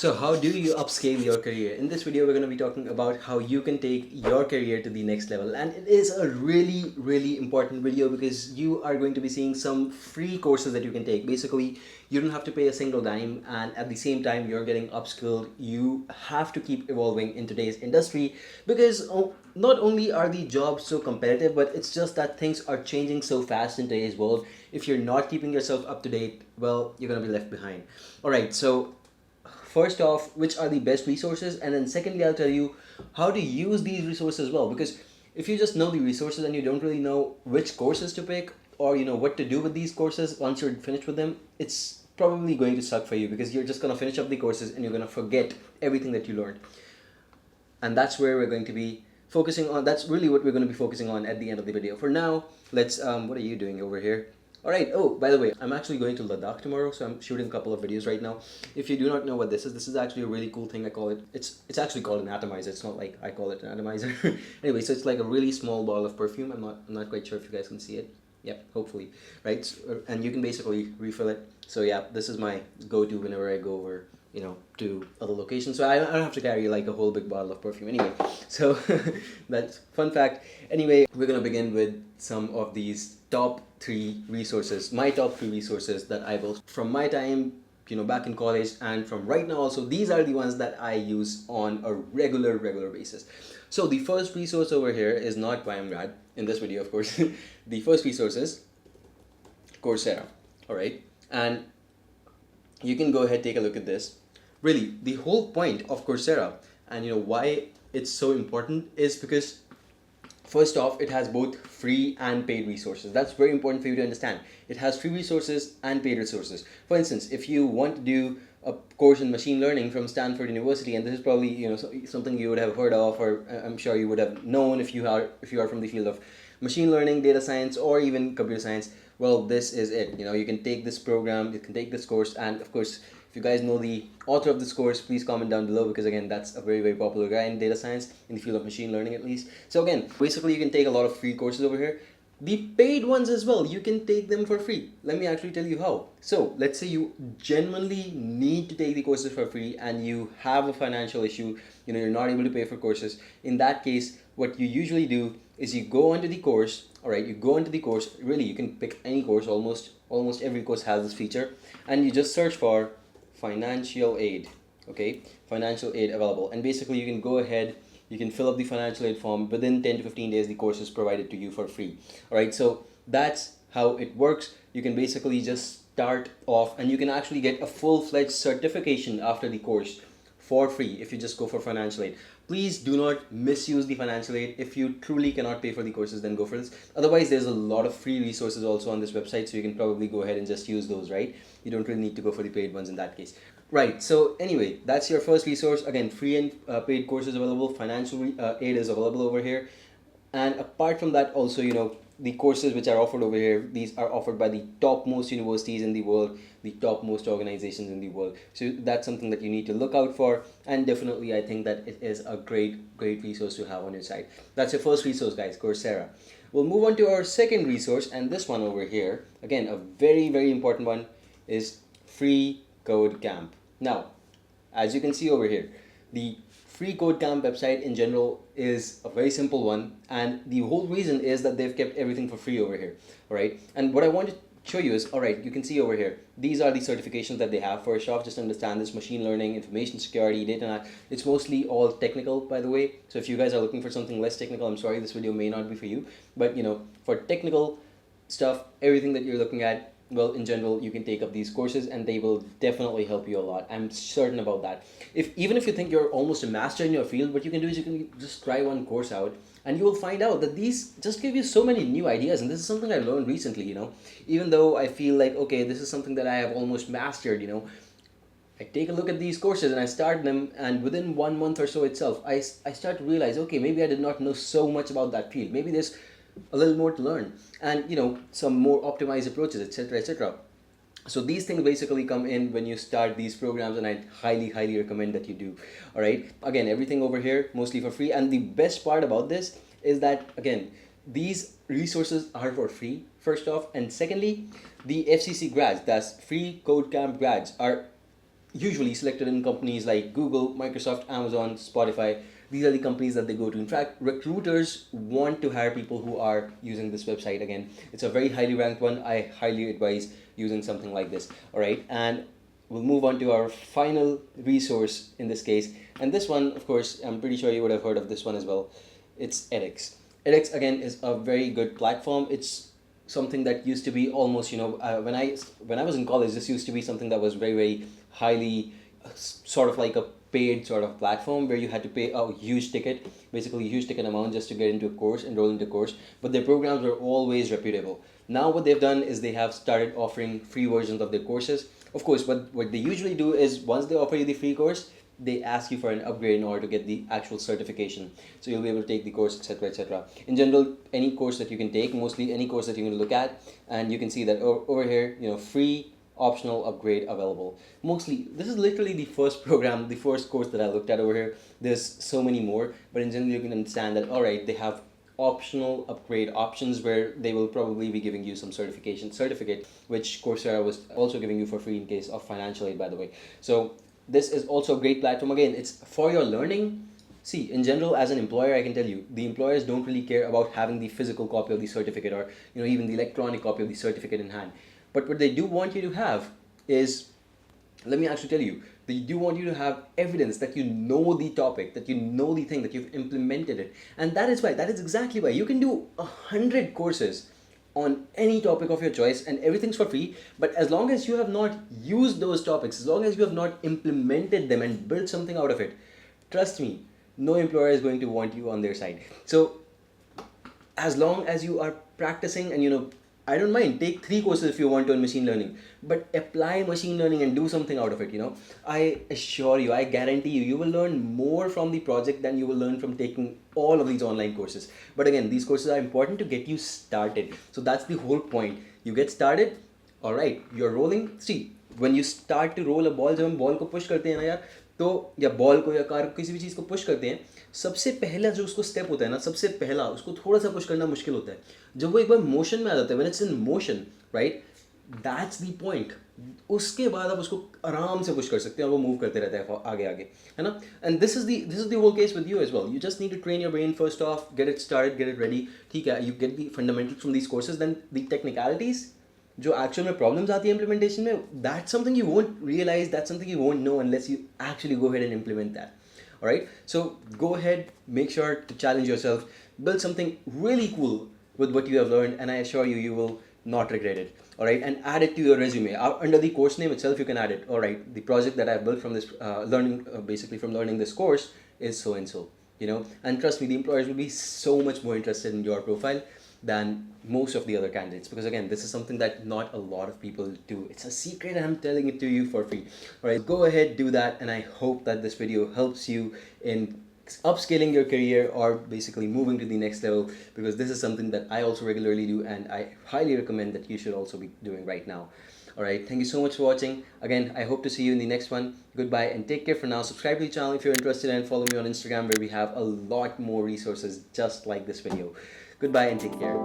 So how do you upscale your career? In this video, we're going to be talking about how you can take your career to the next level. And it is a really important video because you are going to be seeing some free courses that you can take. Basically, you don't have to pay a single dime, and at the same time, you're getting upskilled. You have to keep evolving in today's industry because not only are the jobs so competitive, but it's just that things are changing so fast in today's world. If you're not keeping yourself up to date, well, you're going to be left behind. All right, so first off, which are the best resources, and then secondly, I'll tell you how to use these resources well. Because if you just know the resources and you don't really know which courses to pick, or what to do with these courses once you're finished with them, it's probably going to suck for you because you're just going to finish up the courses and you're going to forget everything that you learned. And that's where we're going to be focusing on. That's really what we're going to be focusing on at the end of the video. For now, let's what are you doing over here? All right. Oh, by the way, I'm actually going to Ladakh tomorrow, so I'm shooting a couple of videos right now. If you do not know what this is actually a really cool thing. I call it. It's actually called an atomizer. It's not like I call it an atomizer. Anyway, so it's like a really small ball of perfume. I'm not quite sure if you guys can see it. Yep, hopefully, right? And you can basically refill it. So yeah, this is my go-to whenever I go over, to other locations. So I don't have to carry like a whole big bottle of perfume anyway. So that's fun fact. Anyway, we're gonna begin with some of these top 3 resources, my top 3 resources that I built from my time, back in college, and from right now also. These are the ones that I use on a regular basis. So the first resource over here is not why I'm grad in this video, of course. The first resource is Coursera. All right, and you can go ahead, take a look at this. Really, the whole point of Coursera and why it's so important is because first off, it has both free and paid resources. That's very important for you to understand. It has free resources and paid resources. For instance, if you want to do a course in machine learning from Stanford University, and this is probably something you would have heard of, or I'm sure you would have known if you are from the field of machine learning, data science, or even computer science. Well, this is it. You can take this program, you can take this course, and of course, if you guys know the author of this course, please comment down below, because again, that's a very popular guy in data science, in the field of machine learning at least. So again, basically you can take a lot of free courses over here. The paid ones as well, you can take them for free. Let me actually tell you how. So let's say you genuinely need to take the courses for free and you have a financial issue, you're not able to pay for courses. In that case, what you usually do is you go onto the course. All right, you go into the course. Really, you can pick any course. Almost every course has this feature, and you just search for financial aid. Okay, financial aid available, and basically you can go ahead, you can fill up the financial aid form. Within 10 to 15 days, the course is provided to you for free. All right, so that's how it works. You can basically just start off, and you can actually get a full-fledged certification after the course for free if you just go for financial aid. Please do not misuse the financial aid. If you truly cannot pay for the courses, then go for this. Otherwise, there's a lot of free resources also on this website, so you can probably go ahead and just use those, right? You don't really need to go for the paid ones in that case. Right, so anyway, that's your first resource. Again, free and paid courses available. Financial aid is available over here. And apart from that, also, the courses which are offered over here, these are offered by the topmost universities in the world, the topmost organizations in the world. So that's something that you need to look out for, and definitely I think that it is a great resource to have on your side. That's your first resource, guys, Coursera. We'll move on to our second resource, and this one over here, again, a very important one, is Free Code Camp. Now, as you can see over here, the Free Code Camp website in general is a very simple one, and the whole reason is that they've kept everything for free over here. All right, and what I want to show you is, all right, you can see over here, these are the certifications that they have. First off, just understand this: machine learning, information security, data. It's mostly all technical, by the way. So if you guys are looking for something less technical, I'm sorry, this video may not be for you. But for technical stuff, everything that you're looking at, well, in general, you can take up these courses and they will definitely help you a lot. I'm certain about that. Even if you think you're almost a master in your field, what you can do is you can just try one course out, and you will find out that these just give you so many new ideas. And this is something I learned recently. Even though I feel like, okay, this is something that I have almost mastered, I take a look at these courses and I start them, and within 1 month or so itself, I start to realize, okay, maybe I did not know so much about that field. Maybe there's a little more to learn, and some more optimized approaches, etc. So these things basically come in when you start these programs, and I highly recommend that you do. All right, again, everything over here mostly for free, and the best part about this is that, again, these resources are for free, first off, and secondly, the FCC grads, that's Free Code Camp grads, are usually selected in companies like Google, Microsoft, Amazon, Spotify. These are the companies that they go to. In fact, recruiters want to hire people who are using this website. Again, it's a very highly ranked one. I highly advise using something like this. All right, and we'll move on to our final resource in this case. And this one, of course, I'm pretty sure you would have heard of this one as well. It's edX. edX, again, is a very good platform. It's something that used to be almost, when I was in college, this used to be something that was very, very highly sort of like a paid sort of platform where you had to pay a huge ticket, basically a huge ticket amount just to get into a course, enroll into a course. But their programs were always reputable. Now what they've done is they have started offering free versions of their courses. Of course, what they usually do is once they offer you the free course, they ask you for an upgrade in order to get the actual certification. So you'll be able to take the course, etc., etc. In general, any course that you can take, mostly any course that you're going to look at, and you can see that over here, free optional upgrade available. Mostly, this is literally the first program, the first course that I looked at over here. There's so many more, but in general, you can understand that, all right, they have optional upgrade options where they will probably be giving you some certificate, which Coursera was also giving you for free in case of financial aid, by the way. So this is also a great platform. Again, it's for your learning. See, in general, as an employer, I can tell you, the employers don't really care about having the physical copy of the certificate or even the electronic copy of the certificate in hand. But what they do want you to have is, let me actually tell you, they do want you to have evidence that you know the topic, that you know the thing, that you've implemented it. And that is exactly why you can do 100 courses on any topic of your choice and everything's for free. But as long as you have not used those topics, as long as you have not implemented them and built something out of it, trust me, no employer is going to want you on their side. So as long as you are practicing, and I don't mind, take 3 courses if you want to on machine learning, but apply machine learning and do something out of it. I assure you, I guarantee you, you will learn more from the project than you will learn from taking all of these online courses. But again, these courses are important to get you started. So that's the whole point. You get started, all right, you're rolling. See, when you start to roll a ball, जब हम ball को push करते हैं ना यार, तो या ball को या कार को किसी भी चीज़ को पुश करते हैं, सबसे पहला जो उसको स्टेप होता है ना, सबसे पहला उसको थोड़ा सा पुश करना मुश्किल होता है. जब वो एक बार मोशन में आ जाता है, when it's in motion, right, that's the point. उसके बाद आप उसको आराम से पुश कर सकते हैं और वो मूव करते रहता है आगे आगे, है ना. And this is the whole case with you as well. You just need to train your brain first of, get it started, get it ready. ठीक है, you get the fundamentals from these courses, then the technicalities जो actual में problems आती है implementation में, that's something you won't realize, that's something you won't know unless you actually go ahead and implement that. All right, so go ahead, make sure to challenge yourself, build something really cool with what you have learned, and I assure you, you will not regret it. All right, and add it to your resume. Under the course name itself, you can add it. All right, the project that I built from this basically from learning this course is so and so. And trust me, the employers will be so much more interested in your profile than most of the other candidates, because again, this is something that not a lot of people do. It's a secret and I'm telling it to you for free. All right, go ahead, do that, and I hope that this video helps you in upscaling your career or basically moving to the next level, because this is something that I also regularly do and I highly recommend that you should also be doing right now. All right, thank you so much for watching. Again, I hope to see you in the next one. Goodbye and take care for now. Subscribe to the channel if you're interested, and follow me on Instagram where we have a lot more resources just like this video. Goodbye and take care.